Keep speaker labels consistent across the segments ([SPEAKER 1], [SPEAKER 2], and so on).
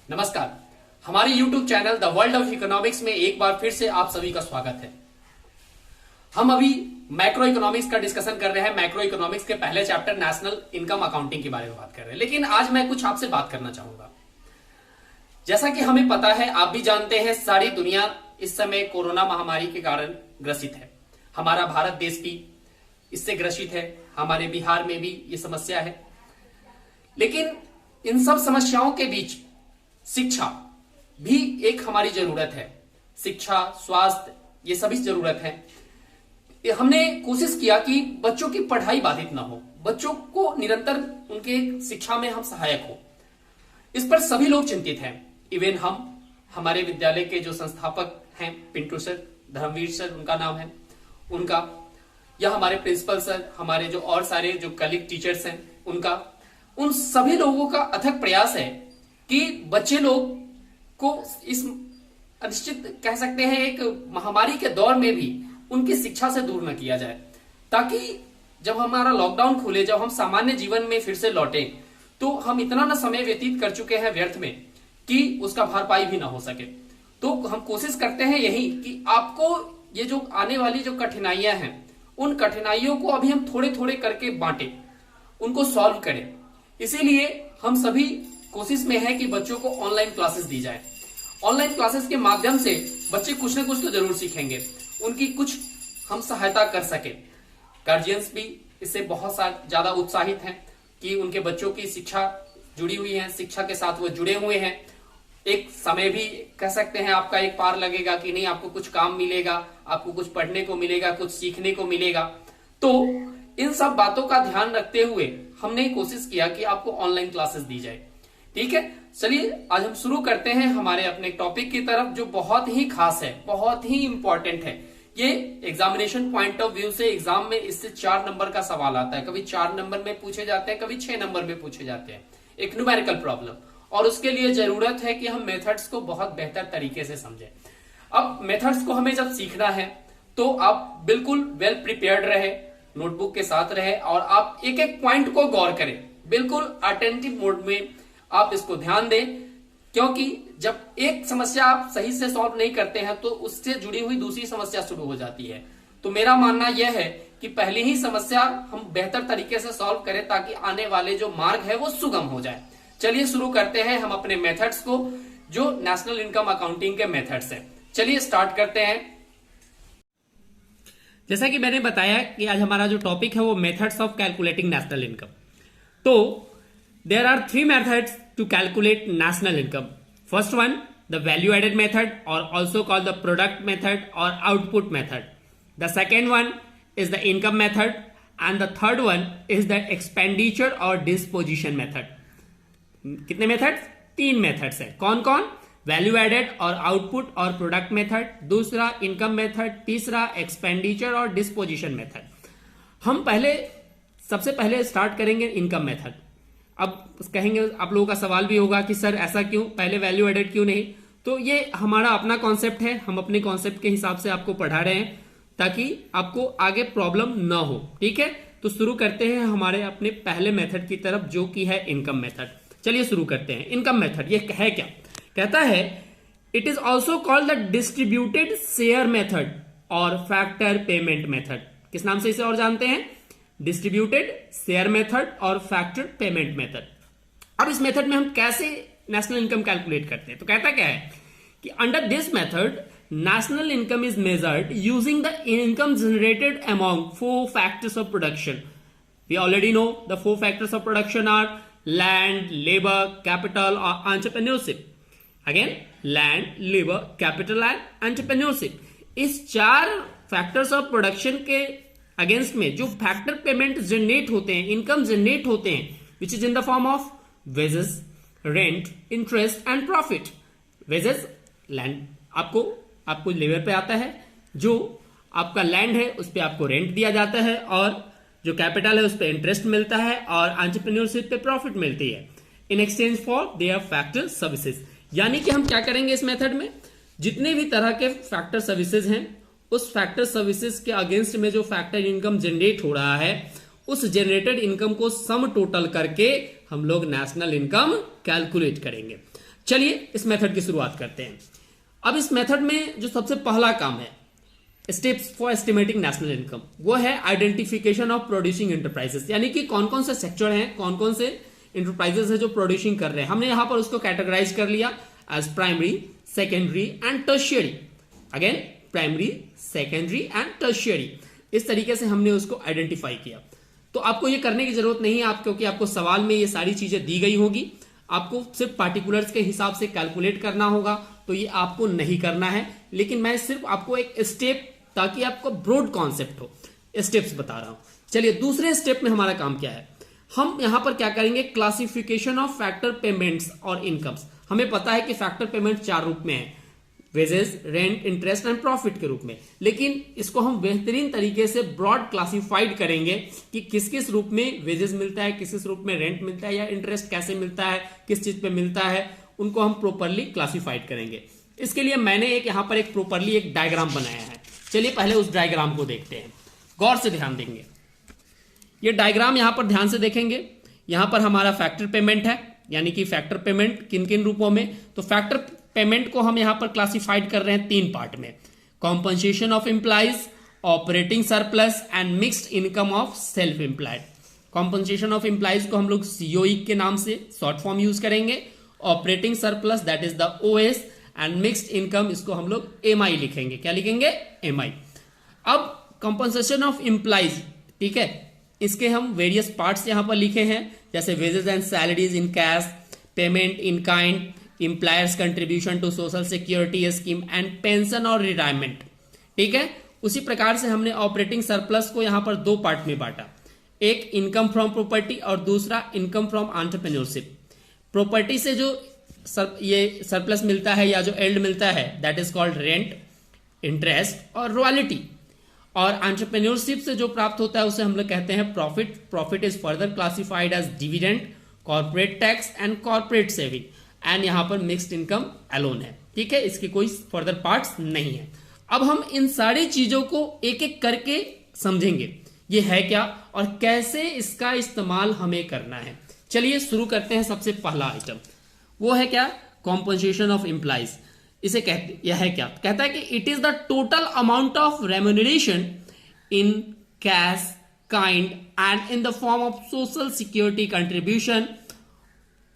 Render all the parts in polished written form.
[SPEAKER 1] नमस्कार। हमारे YouTube channel the world of economics में एक बार फिर से आप सभी का स्वागत है। हम अभी मैक्रो इकोनॉमिक्स का डिस्कशन कर रहे हैं। मैक्रो इकोनॉमिक्स के पहले चैप्टर नेशनल इनकम अकाउंटिंग के बारे में बात कर रहे हैं, लेकिन आज मैं कुछ आपसे बात करना चाहूंगा। जैसा कि हमें पता है, आप भी जानते हैं, सारी दुनिया इस समय कोरोना महामारी के कारण ग्रसित है। हमारा भारत देश भी इससे ग्रसित है, हमारे बिहार में भी ये समस्या है। लेकिन इन सब समस्याओं के बीच शिक्षा भी एक हमारी जरूरत है। शिक्षा, स्वास्थ्य, ये सभी जरूरत है। हमने कोशिश किया कि बच्चों की पढ़ाई बाधित ना हो, बच्चों को निरंतर उनके शिक्षा में हम सहायक हो। इस पर सभी लोग चिंतित हैं। इवन हमारे विद्यालय के जो संस्थापक हैं, पिंटू सर, धर्मवीर सर उनका नाम है, उनका, या हमारे प्रिंसिपल सर, हमारे जो और सारे जो कलीग टीचर्स हैं उनका, उन सभी लोगों का अथक प्रयास है कि बच्चे लोग को इस अनिश्चित कह सकते हैं एक महामारी के दौर में भी उनकी शिक्षा से दूर न किया जाए, ताकि जब हमारा लॉकडाउन खुले, जब हम सामान्य जीवन में फिर से लौटे, तो हम इतना ना समय व्यतीत कर चुके हैं व्यर्थ में कि उसका भरपाई भी ना हो सके। तो हम कोशिश करते हैं यही कि आपको ये जो आने वाली जो कठिनाइयां हैं, उन कठिनाइयों को अभी हम थोड़े थोड़े करके बांटे, उनको सॉल्व करें। इसीलिए हम सभी कोशिश में है कि बच्चों को ऑनलाइन क्लासेस दी जाए। ऑनलाइन क्लासेस के माध्यम से बच्चे कुछ ना कुछ तो जरूर सीखेंगे, उनकी कुछ हम सहायता कर सके। गार्जियंस भी इससे बहुत ज्यादा उत्साहित हैं कि उनके बच्चों की शिक्षा जुड़ी हुई है, शिक्षा के साथ वो जुड़े हुए हैं। एक समय भी कह सकते हैं आपका एक पार लगेगा कि नहीं, आपको कुछ काम मिलेगा, आपको कुछ पढ़ने को मिलेगा, कुछ सीखने को मिलेगा। तो इन सब बातों का ध्यान रखते हुए हमने कोशिश किया कि आपको ऑनलाइन क्लासेस दी जाए। ठीक है, चलिए आज हम शुरू करते हैं हमारे अपने टॉपिक की तरफ, जो बहुत ही खास है, बहुत ही इंपॉर्टेंट है। ये एग्जामिनेशन पॉइंट ऑफ व्यू से एग्जाम में इससे 4 नंबर का सवाल आता है। कभी 4 नंबर में पूछे जाते हैं, कभी 6 नंबर में पूछे जाते हैं, एक न्यूमेरिकल प्रॉब्लम। और उसके लिए जरूरत है कि हम मेथड्स को बहुत बेहतर तरीके से समझें। अब मेथड्स को हमें जब सीखना है तो आप बिल्कुल वेल प्रिपेयर्ड रहे, नोटबुक के साथ रहे, और आप एक एक पॉइंट को गौर करें, बिल्कुल अटेंटिव मोड में आप इसको ध्यान दें। क्योंकि जब एक समस्या आप सही से सॉल्व नहीं करते हैं तो उससे जुड़ी हुई दूसरी समस्या शुरू हो जाती है। तो मेरा मानना यह है कि पहली ही समस्या हम बेहतर तरीके से सॉल्व करें, ताकि आने वाले जो मार्ग है वो सुगम हो जाए। चलिए शुरू करते हैं हम अपने मेथड्स को, जो नेशनल इनकम अकाउंटिंग के मेथड्स हैं। चलिए स्टार्ट करते हैं। जैसा कि मैंने बताया कि आज हमारा जो टॉपिक है वो methods of calculating national income. तो there are 3 methods to calculate national income. First one, the value added method, or also called the product method or output method. The second one is the income method, and the third one is the expenditure or disposition method. कितने methods? 3 methods है। कौन कौन? Value added और output और product method, दूसरा income method, तीसरा expenditure or disposition method. हम सबसे पहले स्टार्ट करेंगे इनकम मेथड। अब कहेंगे, आप लोगों का सवाल भी होगा कि सर ऐसा क्यों, पहले वैल्यू एडेड क्यों नहीं? तो ये हमारा अपना कॉन्सेप्ट है, हम अपने कॉन्सेप्ट के हिसाब से आपको पढ़ा रहे हैं ताकि आपको आगे प्रॉब्लम ना हो। ठीक है, तो शुरू करते हैं हमारे अपने पहले मेथड की तरफ, जो कि है इनकम मेथड। चलिए शुरू करते हैं। इनकम मेथड ये है क्या? कहता है it is also called the distributed share method और फैक्टर पेमेंट मेथड। किस नाम से इसे और जानते हैं? डिस्ट्रीब्यूटेड शेयर मेथड और फैक्टर पेमेंट मेथड। अब इस मेथड में हम कैसे नेशनल इनकम कैलकुलेट करते हैं? तो कहता क्या है कि under this method national income is measured using the income generated among 4 factors of production. We already know the 4 factors of production are land, labour, capital और entrepreneurship. Again, land, labour, capital and entrepreneurship. इस 4 factors of production के against में जो factor payment generate होते हैं, income generate होते हैं, which is in the form of wages, rent, interest and profit. Wages, land आपको लेबर पे आता है, जो आपका लैंड है उस पर आपको रेंट दिया जाता है, और जो कैपिटल है उस पर इंटरेस्ट मिलता है, और एंटरप्रेन्योरशिप पे प्रॉफिट मिलती है इन exchange for their factor services. यानी कि हम क्या करेंगे इस मेथड में, जितने भी तरह के फैक्टर सर्विसेज हैं, उस फैक्टर सर्विसेज के अगेंस्ट में जो फैक्टर इनकम जनरेट हो रहा है, उस जनरेटेड इनकम को सम टोटल करके हम लोग नेशनल इनकम कैलकुलेट करेंगे। चलिए इस मेथड की शुरुआत करते हैं। अब इस मेथड में जो सबसे पहला काम है, steps for estimating national income, वो है आइडेंटिफिकेशन ऑफ प्रोड्यूसिंग एंटरप्राइजेस, यानी कि कौन कौन से सेक्टर हैं, कौन कौन से इंटरप्राइजेस है जो प्रोड्यूसिंग कर रहे हैं। हमने यहां पर उसको कैटेगराइज कर लिया as primary, secondary and tertiary. Again primary, secondary and tertiary, इस तरीके से हमने उसको आइडेंटिफाई किया। तो आपको ये करने की जरूरत नहीं है आप, क्योंकि आपको सवाल में ये सारी चीजें दी गई होगी, आपको सिर्फ पार्टिकुलर्स के हिसाब से कैलकुलेट करना होगा, तो ये आपको नहीं करना है। लेकिन मैं सिर्फ आपको एक स्टेप, ताकि आपको ब्रॉड कॉन्सेप्ट हो, स्टेप्स बता रहा हूं। चलिए दूसरे स्टेप में हमारा काम क्या है, हम यहां पर क्या करेंगे, क्लासिफिकेशन ऑफ फैक्टर पेमेंट्स और इनकम्स। हमें पता है कि फैक्टर पेमेंट 4 रूप में है, wages, rent, interest and profit के रूप में। लेकिन इसको हम बेहतरीन तरीके से ब्रॉड क्लासिफाइड करेंगे कि किस किस रूप में वेजेस मिलता है, किस किस रूप में रेंट मिलता है, या इंटरेस्ट कैसे मिलता है, किस चीज पे मिलता है, उनको हम प्रॉपरली क्लासिफाइड करेंगे। इसके लिए मैंने एक यहां पर एक प्रॉपरली एक डायग्राम बनाया है। चलिए पहले उस डायग्राम को देखते हैं, गौर से ध्यान देंगे। ये डायग्राम यहां पर ध्यान से देखेंगे, यहां पर हमारा फैक्टर पेमेंट है, यानी कि फैक्टर पेमेंट किन किन रूपों में, तो फैक्टर पेमेंट को हम यहां पर क्लासिफाइड कर रहे हैं 3 पार्ट में, compensation of employees, operating surplus and mixed income of self employed. Compensation of employees को हम लोग सीओई के नाम से शॉर्ट फॉर्म यूज करेंगे, operating surplus that is the OS, and mixed income इसको हम लोग एमआई लिखेंगे। क्या लिखेंगे, एमआई। अब कॉम्पनसेशन ऑफ एम्प्लॉइज, ठीक है, इसके हम वेरियस पार्ट्स यहां पर लिखे हैं, जैसे wages and salaries in cash, payment in kind, employers contribution to social security scheme and pension और रिटायरमेंट। ठीक है, उसी प्रकार से हमने ऑपरेटिंग सरप्लस को यहां पर 2 पार्ट में बांटा, एक इनकम फ्रॉम प्रॉपर्टी और दूसरा इनकम फ्रॉम एंटरप्रेन्योरशिप। प्रॉपर्टी से जो ये सरप्लस मिलता है या जो एल्ड मिलता है, that is called rent, interest और रॉयल्टी। और एंटरप्रेन्योरशिप से जो प्राप्त होता है उसे हम लोग कहते हैं profit. Profit is further classified as dividend, corporate tax and corporate saving, and यहां पर मिक्स्ड इनकम अलोन है। ठीक है, इसके कोई फर्दर पार्ट्स नहीं है। अब हम इन सारी चीजों को एक एक करके समझेंगे, ये है क्या और कैसे इसका इस्तेमाल हमें करना है। चलिए शुरू करते हैं। सबसे पहला आइटम वो है क्या, कॉम्पनसेशन ऑफ एम्प्लॉइज। इसे कहते, यह है क्या, कहता है कि it is the total amount of remuneration in cash, kind and in the form of social security contribution,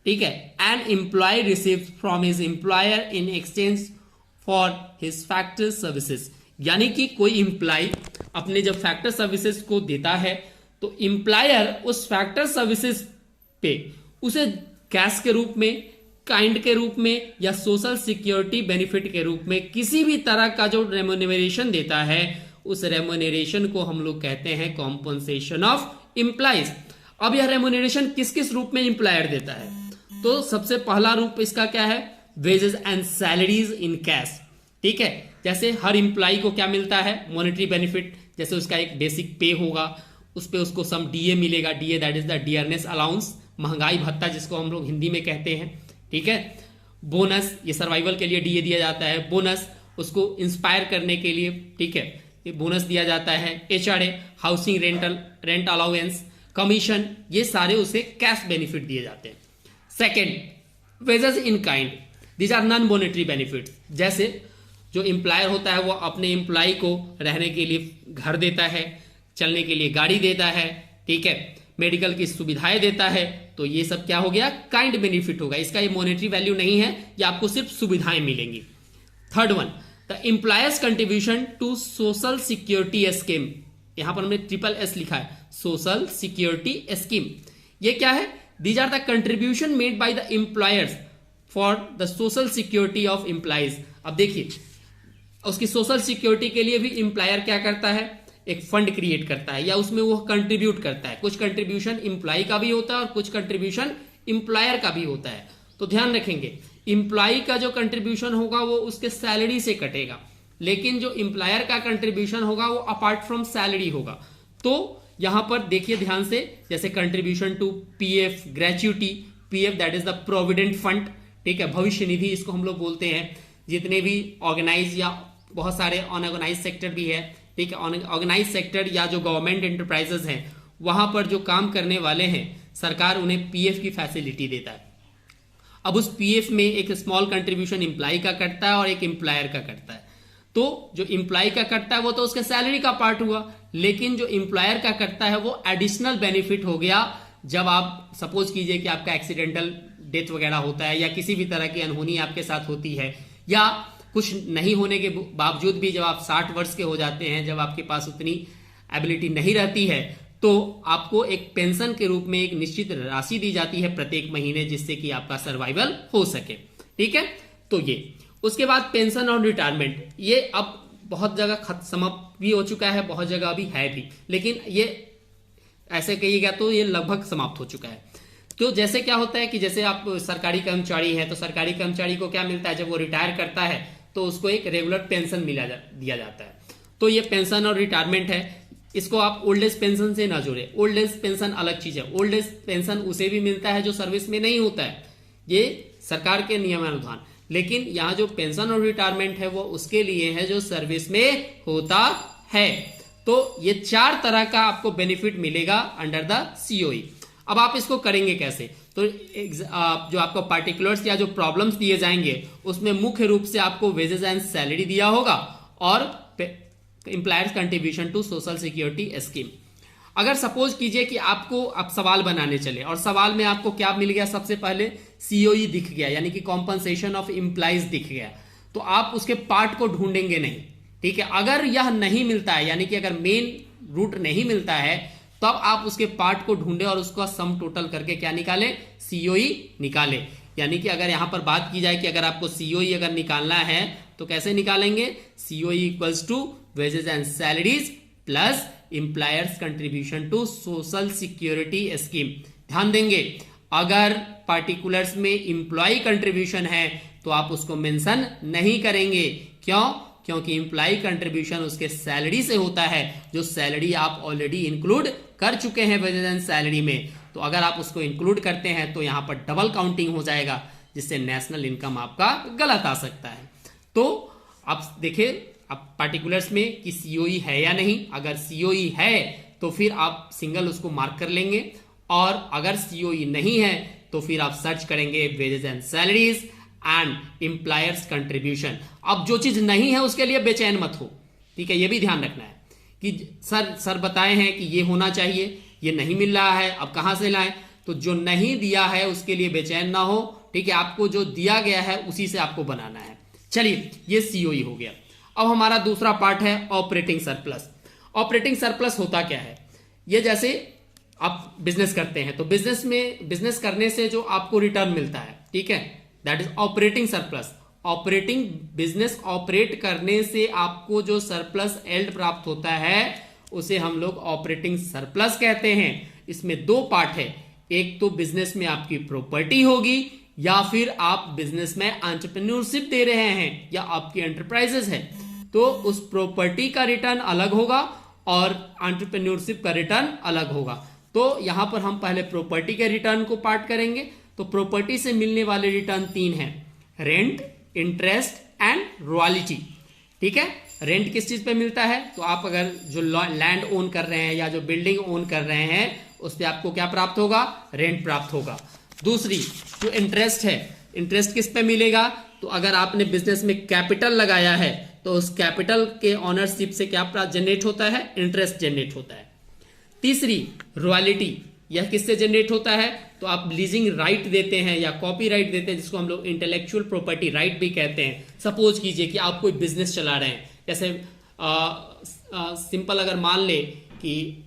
[SPEAKER 1] ठीक है, an employee receives from his employer in exchange for his factor services. यानी कि कोई एम्प्लॉय अपने जब factor services को देता है तो एम्प्लॉयर उस फैक्टर सर्विसेज पे उसे कैश के रूप में, काइंड के रूप में या सोशल सिक्योरिटी बेनिफिट के रूप में किसी भी तरह का जो रेम्यूनरेशन देता है, उस रेम्यूनरेशन को हम लोग कहते हैं कॉम्पनसेशन ऑफ एम्प्लॉइज। अब यह रेम्यूनरेशन किस किस रूप में एम्प्लॉयर देता है, तो सबसे पहला रूप इसका क्या है, wages and salaries in cash. ठीक है, जैसे हर एम्प्लॉय को क्या मिलता है, मॉनेटरी बेनिफिट, जैसे उसका एक बेसिक पे होगा, उस पे उसको सम डीए मिलेगा, DA that is the dearness allowance, महंगाई भत्ता जिसको हम लोग हिंदी में कहते हैं। ठीक है, बोनस, ये सर्वाइवल के लिए डीए दिया जाता है, बोनस उसको इंस्पायर करने के लिए, ठीक है, ये बोनस दिया जाता है, HRA, housing rent allowance, commission, ये सारे उसे कैश बेनिफिट दिए जाते हैं। Second, wages in kind, these are non monetary benefit. जैसे जो एम्प्लॉयर होता है वो अपने एम्प्लॉय को रहने के लिए घर देता है, चलने के लिए गाड़ी देता है, ठीक है, मेडिकल की सुविधाएं देता है, तो ये सब क्या हो गया, काइंड बेनिफिट होगा। इसका ये मॉनेटरी वैल्यू नहीं है, ये आपको सिर्फ सुविधाएं मिलेंगी। Third one, the employers contribution to social security scheme, यहां पर हमने SSS लिखा है, सोशल सिक्योरिटी स्कीम। ये क्या है, these are the contribution made by the employers for the social security of employees. अब देखिए, उसकी सोशल सिक्योरिटी के लिए भी एम्प्लॉयर क्या करता है, एक फंड क्रिएट करता है या उसमें वो कंट्रीब्यूट करता है। कुछ कंट्रीब्यूशन एम्प्लॉय का भी होता है और कुछ कंट्रीब्यूशन एम्प्लॉयर का भी होता है। तो ध्यान रखेंगे, एम्प्लॉय का जो कंट्रीब्यूशन होगा वो उसके सैलरी से कटेगा, लेकिन जो एम्प्लॉयर का कंट्रीब्यूशन होगा वो अपार्ट फ्रॉम सैलरी होगा। तो यहां पर देखिए ध्यान से, जैसे contribution to PF, gratuity, PF that is the provident fund, ठीक है, भविष्य निधि इसको हम लोग बोलते हैं। जितने भी ऑर्गेनाइज या बहुत सारे अनऑर्गेनाइज सेक्टर भी है, ठीक है, ऑर्गेनाइज सेक्टर या जो गवर्नमेंट एंटरप्राइजेस हैं, वहां पर जो काम करने वाले हैं, सरकार उन्हें पीएफ की फैसिलिटी देता है। अब उस पीएफ में एक स्मॉल कंट्रीब्यूशन एम्प्लॉय का कटता है और एक एम्प्लॉयर का कटता है। तो जो एम्प्लॉय का कटता है वो तो उसके सैलरी का पार्ट हुआ, लेकिन जो एम्प्लॉयर का कटता है वो एडिशनल बेनिफिट हो गया जब आप सपोज कीजिए कि आपका एक्सीडेंटल डेथ वगैरह होता है या किसी भी तरह की अनहोनी आपके साथ होती है, या कुछ नहीं होने के बावजूद भी जब आप 60 वर्ष के हो जाते हैं, जब आपके पास उतनी एबिलिटी नहीं रहती है, तो आपको एक पेंशन के रूप में एक निश्चित राशि दी जाती है प्रत्येक महीने, जिससे कि आपका सर्वाइवल हो सके। ठीक है, तो ये उसके बाद पेंशन और रिटायरमेंट, ये अब बहुत जगह समाप्त भी हो चुका है, बहुत जगह अभी है भी, लेकिन ये ऐसे कहिएगा तो ये लगभग समाप्त हो चुका है। तो जैसे क्या होता है कि जैसे आप सरकारी कर्मचारी हैं, तो सरकारी कर्मचारी को क्या मिलता है, जब वो रिटायर करता है तो उसको एक रेगुलर पेंशन दिया जाता है। तो ये पेंशन और रिटायरमेंट है, इसको आप ओल्ड एज पेंशन से ना जोड़े। ओल्ड एज पेंशन अलग चीज है। ओल्ड एज पेंशन उसे भी मिलता है जो सर्विस में नहीं होता है, ये सरकार के नियमानुसार। लेकिन यहाँ जो पेंशन और रिटायरमेंट है वो उसके लिए है जो सर्विस में होता है। तो ये 4 तरह का आपको बेनिफिट मिलेगा अंडर द सीओई। अब आप इसको करेंगे कैसे? तो जो आपको पार्टिकुलर्स या जो प्रॉब्लम्स दिए जाएंगे उसमें मुख्य रूप से आपको वेजेस एंड सैलरी दिया होगा और employers contribution to social security scheme. अगर सपोज कीजिए कि आपको आप सवाल बनाने चले और सवाल में आपको क्या मिल गया, सबसे पहले सीओई दिख गया, यानी कि कॉम्पनसेशन ऑफ एम्प्लॉइज दिख गया, तो आप उसके पार्ट को ढूंढेंगे नहीं। ठीक है, अगर यह नहीं मिलता है, यानी कि अगर मेन रूट नहीं मिलता है, तब आप उसके पार्ट को ढूंढे और उसका सम टोटल करके क्या निकाले, सीओई निकाले। यानी कि अगर यहां पर बात की जाए कि अगर आपको सीओई अगर निकालना है तो कैसे निकालेंगे, COE equals to wages and salaries plus employers contribution to social security scheme. ध्यान देंगे, अगर पार्टिकुलर्स में एम्प्लॉय कंट्रीब्यूशन है तो आप उसको मेंशन नहीं करेंगे। क्यों? क्योंकि एम्प्लॉय कंट्रीब्यूशन उसके सैलरी से होता है, जो सैलरी आप ऑलरेडी इंक्लूड कर चुके हैं वेजेस एंड सैलरी में। तो अगर आप उसको इंक्लूड करते हैं तो यहां पर डबल काउंटिंग हो जाएगा, जिससे नेशनल इनकम आपका गलत आ सकता है। तो आप देखिए अब पार्टिकुलर्स में कि सीओई है या नहीं। अगर सीओई है तो फिर आप सिंगल उसको मार्क कर लेंगे, और अगर सीओई नहीं है तो फिर आप सर्च करेंगे wages and salaries and employers contribution. अब जो चीज नहीं है उसके लिए बेचैन मत हो। ठीक है, ये भी ध्यान रखना है कि सर बताए हैं कि ये होना चाहिए, ये नहीं मिल रहा है, अब कहां से लाएं। तो जो नहीं दिया है उसके लिए बेचैन ना हो। ठीक है, आपको जो दिया गया है उसी से आपको बनाना है। चलिए, ये सीओई हो गया। अब हमारा दूसरा पार्ट है ऑपरेटिंग सरप्लस। ऑपरेटिंग सरप्लस होता क्या है? ये जैसे आप बिजनेस करते हैं तो बिजनेस करने से जो आपको रिटर्न मिलता है, ठीक है, that is operating surplus. Operating business operate करने से आपको जो सरप्लस एल्ड प्राप्त होता है उसे हम लोग ऑपरेटिंग सरप्लस कहते हैं। इसमें 2 पार्ट है, एक तो बिजनेस में आपकी प्रॉपर्टी होगी, या फिर आप बिजनेस में एंटरप्रेन्योरशिप दे रहे हैं या आपकी एंटरप्राइजेस है, तो उस प्रॉपर्टी का रिटर्न अलग होगा और एंटरप्रेन्योरशिप का रिटर्न अलग होगा। तो यहां पर हम पहले प्रॉपर्टी के रिटर्न को पार्ट करेंगे। तो प्रॉपर्टी से मिलने वाले रिटर्न 3 हैं, रेंट, इंटरेस्ट एंड रॉयल्टी। ठीक है, रेंट किस चीज पे मिलता है? तो आप अगर जो लैंड ओन कर रहे हैं या जो बिल्डिंग ओन कर रहे हैं उस पर आपको क्या प्राप्त होगा, रेंट प्राप्त होगा। दूसरी जो इंटरेस्ट है, इंटरेस्ट किस पे मिलेगा? तो अगर आपने बिजनेस में कैपिटल लगाया है तो उस कैपिटल के ऑनरशिप से क्या जनरेट होता है, इंटरेस्ट जनरेट होता है। तीसरी रॉयल्टी, यह किससे जनरेट होता है? तो आप लीजिंग राइट देते हैं या कॉपी राइट देते हैं, जिसको हम लोग इंटेलेक्चुअल प्रॉपर्टी राइट भी कहते हैं। सपोज कीजिए कि आप कोई बिजनेस चला रहे हैं, जैसे सिंपल अगर मान ले कि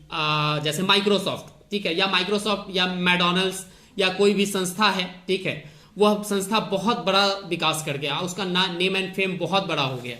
[SPEAKER 1] जैसे माइक्रोसॉफ्ट, ठीक है, या माइक्रोसॉफ्ट या मैकडॉनल्ड्स या कोई भी संस्था है, ठीक है, वह संस्था बहुत बड़ा विकास कर गया, उसका नेम एंड फेम बहुत बड़ा हो गया।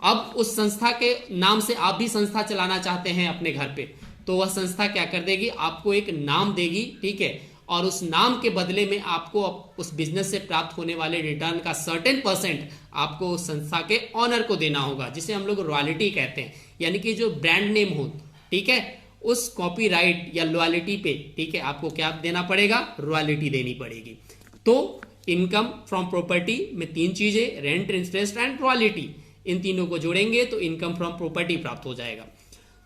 [SPEAKER 1] अब उस संस्था के नाम से आप भी संस्था चलाना चाहते हैं अपने घर पे, तो वह संस्था क्या कर देगी, आपको एक नाम देगी, ठीक है, और उस नाम के बदले में आपको उस बिजनेस से प्राप्त होने वाले रिटर्न का सर्टेन % आपको उस संस्था के ऑनर को देना होगा, जिसे हम लोग रॉयल्टी कहते हैं। यानी कि जो ब्रांड नेम हो, ठीक है, उस कॉपीराइट या लॉयल्टी पे, ठीक है, आपको क्या देना पड़ेगा, रॉयल्टी देनी पड़ेगी। तो इनकम फ्रॉम प्रॉपर्टी में 3 चीजें, रेंट, इंटरेस्ट एंड रॉयल्टी, इन तीनों को जोड़ेंगे तो इनकम फ्रॉम प्रॉपर्टी प्राप्त हो जाएगा।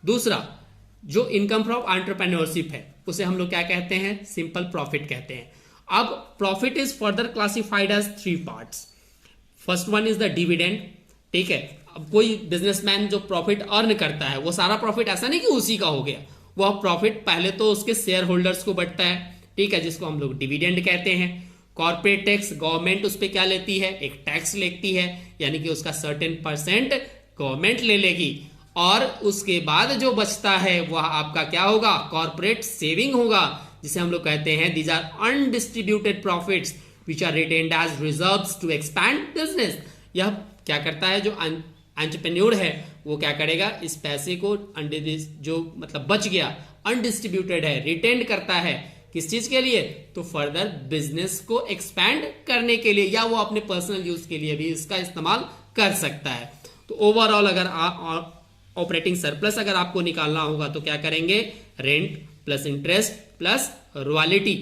[SPEAKER 1] दूसरा जो इनकम फ्रॉम एंटरप्रेन्योरशिप है उसे हम लोग क्या कहते हैं, सिंपल प्रॉफिट कहते हैं। अब profit is further classified as 3 parts. First one is the dividend, ठीक है। अब कोई बिजनेसमैन जो प्रॉफिट अर्न करता है, वो सारा प्रॉफिट ऐसा नहीं कि उसी का हो गया, वह प्रॉफिट पहले तो उसके शेयर होल्डर्स को बंटता है, ठीक है, जिसको हम लोग डिविडेंड कहते हैं। कॉर्पोरेट टैक्स, गवर्नमेंट उस पर क्या लेती है, एक टैक्स लेती है, यानी कि उसका सर्टेन % गवर्नमेंट ले लेगी, और उसके बाद जो बचता है वह आपका क्या होगा, कॉर्पोरेट सेविंग होगा, जिसे हम लोग कहते हैं these are undistributed profits which are retained as reserves to expand business. यह क्या करता है, जो एंटरप्रेन्योर है वो क्या करेगा, इस पैसे को जो मतलब बच गया, अनडिस्ट्रीब्यूटेड है, रिटेंड करता है, किस चीज के लिए, तो फर्दर बिजनेस को एक्सपैंड करने के लिए, या वो अपने पर्सनल यूज के लिए भी इसका इस्तेमाल कर सकता है। तो ओवरऑल अगर ऑपरेटिंग सरप्लस अगर आपको निकालना होगा तो क्या करेंगे, rent plus interest plus royalty,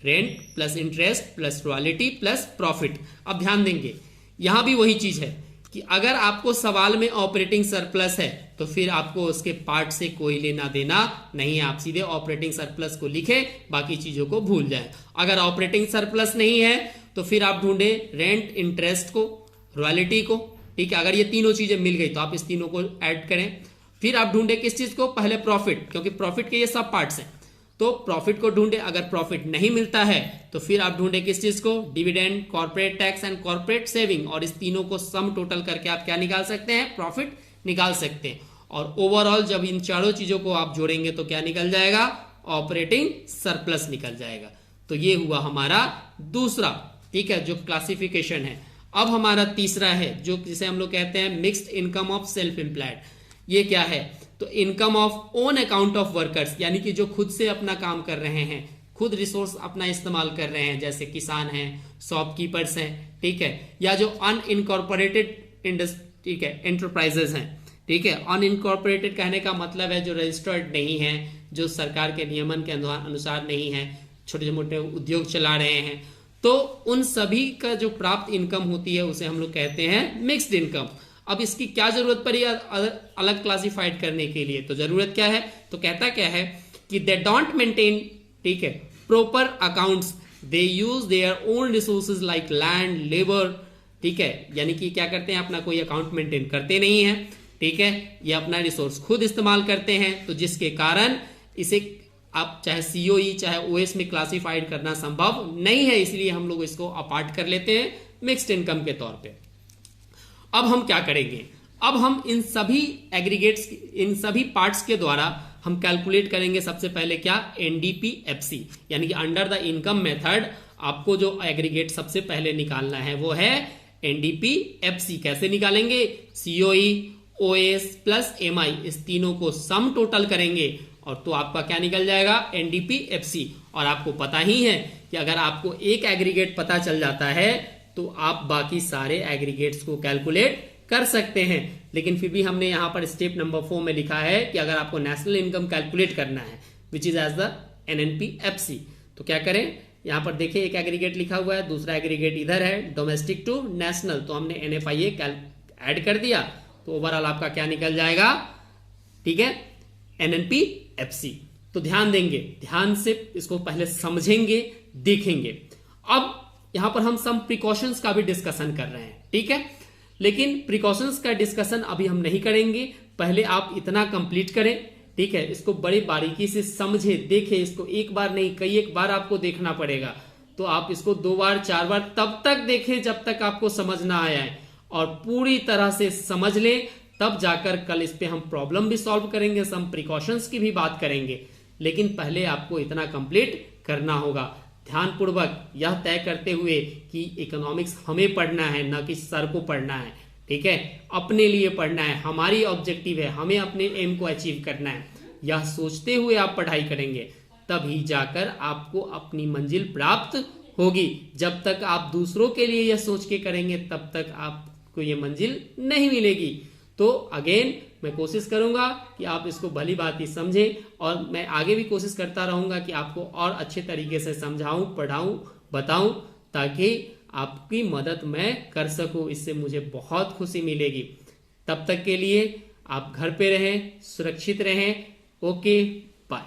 [SPEAKER 1] rent plus interest plus royalty plus profit. अब ध्यान देंगे, यहां भी वही चीज है कि अगर आपको सवाल में ऑपरेटिंग सरप्लस है तो फिर आपको उसके पार्ट से कोई लेना देना नहीं है, आप सीधे ऑपरेटिंग सरप्लस को लिखें, बाकी चीजों को भूल जाएं। अगर ऑपरेटिंग सरप्लस नहीं है तो फिर आप ढूंढे रेंट, इंटरेस्ट को, रॉयल्टी को, ठीक है। अगर ये तीनों चीजें मिल गई तो आप इस तीनों को ऐड करें। फिर आप ढूंढे किस चीज को, पहले प्रॉफिट, क्योंकि प्रॉफिट के ये सब पार्ट्स हैं, तो प्रॉफिट को ढूंढे। अगर प्रॉफिट नहीं मिलता है तो फिर आप ढूंढे किस चीज को, dividend, corporate tax and corporate saving, और इस तीनों को सम टोटल करके आप क्या निकाल सकते हैं, प्रॉफिट निकाल सकते हैं। और ओवरऑल जब इन चारों चीजों को आप जोड़ेंगे तो क्या निकल जाएगा, ऑपरेटिंग सरप्लस निकल जाएगा। तो ये हुआ हमारा दूसरा, ठीक है, जो क्लासिफिकेशन है। अब हमारा तीसरा है, जो जिसे हम लोग कहते हैं mixed income of self employed. ये क्या है, तो income of own account of workers, यानी कि जो खुद से अपना काम कर रहे हैं, खुद रिसोर्स अपना इस्तेमाल कर रहे हैं, जैसे किसान हैं, शॉपकीपर्स हैं, ठीक है, या जो अनइनकॉर्पोरेटेड ठीक है एंटरप्राइजेस हैं, ठीक है। अनइनकॉर्पोरेटेड कहने का मतलब है जो रजिस्टर्ड नहीं है, जो सरकार के नियमन के अनुसार नहीं है, छोटे मोटे उद्योग चला रहे हैं, तो उन सभी का जो प्राप्त इनकम होती है उसे हम लोग कहते हैं मिक्स्ड इनकम। अब इसकी क्या जरूरत पड़ी अलग क्लासिफाइड करने के लिए, तो जरूरत क्या है, तो कहता क्या है कि दे डोंट मेंटेन, ठीक है, proper accounts, they use their own resources like land, labour, ठीक है, यानी कि क्या करते हैं, अपना कोई अकाउंट मेंटेन करते नहीं है, ठीक है, ये अपना रिसोर्स खुद इस्तेमाल करते हैं, तो जिसके कारण इसे आप चाहे सीओई चाहे ओएस में क्लासिफाइड करना संभव नहीं है, इसलिए हम लोग इसको अपार्ट कर लेते हैं मिक्स्ड इनकम के तौर पे। अब हम क्या करेंगे, अब हम इन सभी एग्रीगेट्स, इन सभी पार्ट्स के द्वारा हम कैलकुलेट करेंगे सबसे पहले क्या, एनडीपीएफसी, यानी कि अंडर द इनकम मेथड आपको जो एग्रीगेट सबसे पहले निकालना है वो है एनडीपीएफसी। कैसे निकालेंगे, सीओई, ओएस प्लस एमआई, इस तीनों को सम टोटल करेंगे और तो आपका क्या निकल जाएगा, एनडीपीएफसी। और आपको पता ही है कि अगर आपको एक एग्रीगेट पता चल जाता है तो आप बाकी सारे एग्रीगेट्स को कैलकुलेट कर सकते हैं। लेकिन फिर भी हमने यहां पर स्टेप नंबर 4 में लिखा है कि अगर आपको नेशनल इनकम कैलकुलेट करना है विच इज एज द एनएनपीएफसी, तो क्या करें, यहां पर देखिए एक एग्रीगेट लिखा हुआ है, दूसरा एग्रीगेट इधर है, डोमेस्टिक टू नेशनल, तो हमने एनएफआईए ऐड कर दिया, तो ओवरऑल आपका क्या निकल जाएगा, ठीक है, एनएनपीएफसी। तो ध्यान देंगे, ध्यान से इसको पहले समझेंगे, देखेंगे। अब यहां पर हम सम प्रिकॉशंस का भी डिस्कशन कर रहे हैं, ठीक है, लेकिन प्रिकॉशंस का डिस्कशन अभी हम नहीं करेंगे, पहले आप इतना कंप्लीट करें, ठीक है, इसको बड़ी बारीकी से समझे, देखें, इसको एक बार नहीं कई एक बार आपको देखना पड़ेगा, तो आप इसको 2 बार 4 बार तब तक देखें जब तक आपको समझ ना आया है, और पूरी तरह से समझ लें, तब जाकर कल इस पे हम प्रॉब्लम भी सॉल्व करेंगे, सम प्रिकॉशंस की भी बात करेंगे। लेकिन पहले आपको इतना कंप्लीट करना होगा, ध्यानपूर्वक यह तय करते हुए कि इकोनॉमिक्स हमें पढ़ना है, ना कि सर को पढ़ना है, ठीक है, अपने लिए पढ़ना है, हमारी ऑब्जेक्टिव है, हमें अपने एम को अचीव करना है। यह सोचते हुए आप पढ़ाई करेंगे तभी जाकर आपको अपनी मंजिल प्राप्त होगी। जब तक आप दूसरों के लिए यह सोच के करेंगे तब तक आपको यह मंजिल नहीं मिलेगी। तो अगेन मैं कोशिश करूंगा कि आप इसको भली बात ही समझें, और मैं आगे भी कोशिश करता रहूंगा कि आपको और अच्छे तरीके से समझाऊं, पढ़ाऊं, बताऊं, ताकि आपकी मदद मैं कर सकूं। इससे मुझे बहुत खुशी मिलेगी। तब तक के लिए आप घर पे रहें, सुरक्षित रहें। Okay, bye.